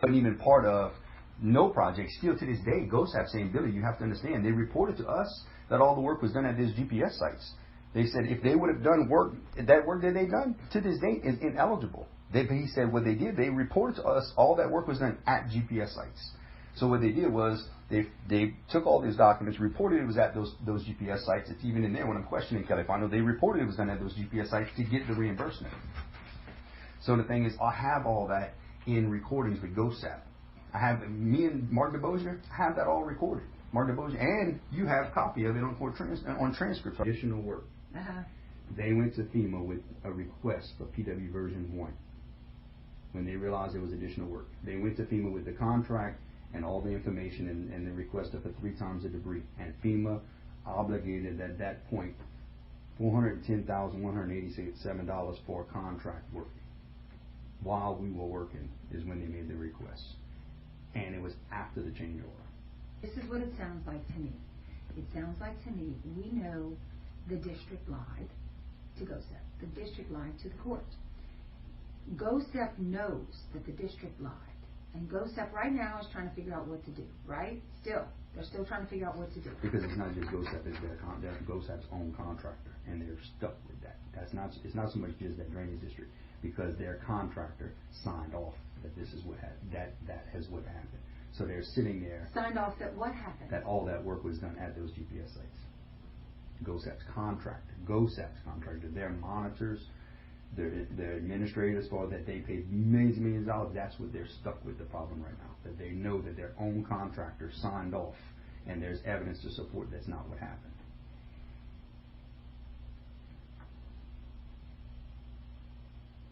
wasn't even part of no project. Still to this day, GOHSEP saying, Billy, you have to understand, they reported to us that all the work was done at these GPS sites. They said if they would have done work that they done to this date is ineligible. He said what they did, they reported to us all that work was done at GPS sites. So what they did was they took all these documents, reported it was at those GPS sites. It's even in there when I'm questioning Califano, they reported it was done at those GPS sites to get the reimbursement. So the thing is, I have all that in recordings with GOHSEP. I have me and Mark DeBosier have that all recorded. Mark DeBosier, and you have a copy of it on transcripts. Additional work. They went to FEMA with a request for PW version 1 when they realized there was additional work. They went to FEMA with the contract and all the information and the request for 3 times the debris. And FEMA obligated at that point $410,187 for contract work. While we were working is when they made the request. And it was after the change order. This is what it sounds like to me. It sounds like to me, we know the district lied to GOHSEP. The district lied to the court. GOHSEP knows that the district lied. And GOHSEP right now is trying to figure out what to do, right? They're still trying to figure out what to do. Because it's not just GOHSEP, it's their GOHSEP's own contractor, and they're stuck with that. It's not so much just that drainage district, because their contractor signed off that this is what that is what happened. So they're sitting there. Signed off that what happened? That all that work was done at those GPS sites. GOHSEP's contractor, their monitors, their administrators for that they paid millions and millions of dollars. That's what they're stuck with the problem right now. That they know that their own contractor signed off, and there's evidence to support that's not what happened.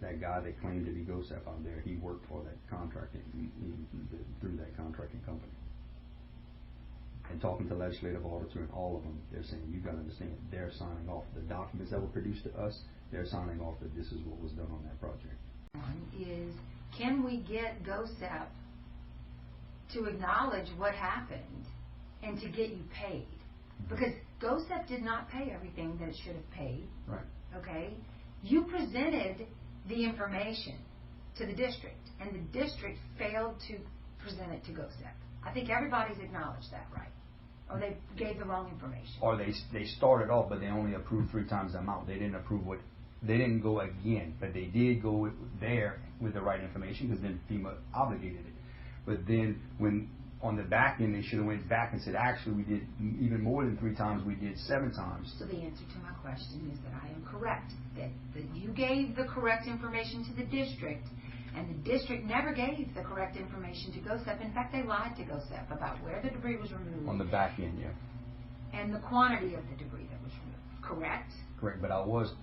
That guy that claimed to be GOHSEP out there, he worked for that contracting through that contracting company. And talking to legislative auditor and all of them, they're saying, you got to understand, they're signing off. The documents that were produced to us, they're signing off that this is what was done on that project. Is, can we get GOHSEP to acknowledge what happened and to get you paid? Because GOHSEP did not pay everything that it should have paid. Right. Okay? You presented the information to the district, and the district failed to present it to GOHSEP. I think everybody's acknowledged that, right? Or they gave the wrong information. Or they started off, but they only approved 3 times the amount. They didn't approve they didn't go again, but they did go there with the right information, because then FEMA obligated it. But then when on the back end, they should have went back and said, actually, we did even more than 3 times. We did 7 times. So the answer to my question is that I am correct, that you gave the correct information to the district, and the district never gave the correct information to GOHSEP. In fact, they lied to GOHSEP about where the debris was removed. On the back end, yeah. And the quantity of the debris that was removed. Correct? Correct, but I was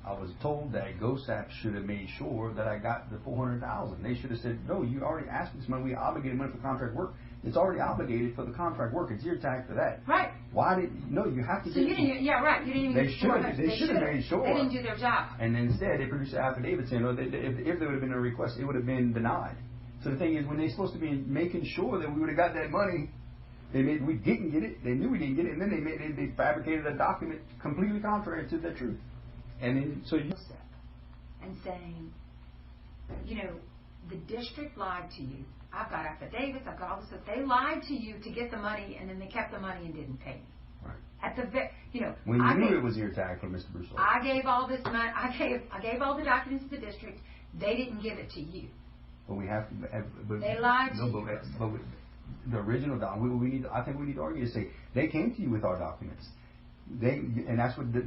told that GOHSEP should have made sure that I got the $400,000. They should have said, no, you already asked for this money. We obligated money for contract work. It's already obligated for the contract work. It's your tag for that. Right. Why did you have to? So you didn't. Yeah, right. You didn't even. They should have made sure. They didn't do their job. And then instead, they produced an affidavit saying, if there would have been a request, it would have been denied. So the thing is, when they're supposed to be making sure that we would have got that money, we didn't get it. They knew we didn't get it, and then they fabricated a document completely contrary to the truth. And then and saying, the district lied to you. I've got affidavits. I've got all this stuff. They lied to you to get the money, and then they kept the money and didn't pay me. Right. At the when you knew it was your tag from Mr. Broussard. I gave all this money. I gave all the documents to the district. They didn't give it to you. But we have to. But, they lied to you. But the original document, I think we need to argue to say they came to you with our documents. And that's what the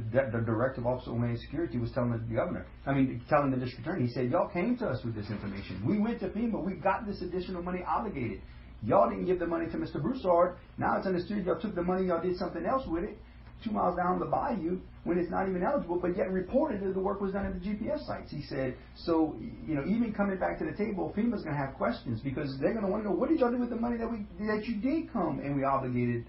Director of Office of Homeland Security was telling the governor. Telling the district attorney. He said, y'all came to us with this information. We went to FEMA. We got this additional money obligated. Y'all didn't give the money to Mr. Broussard. Now it's understood y'all took the money, y'all did something else with it 2 miles down the bayou when it's not even eligible, but yet reported that the work was done at the GPS sites. He said, so, even coming back to the table, FEMA's going to have questions, because they're going to want to know, what did y'all do with the money that you did come and we obligated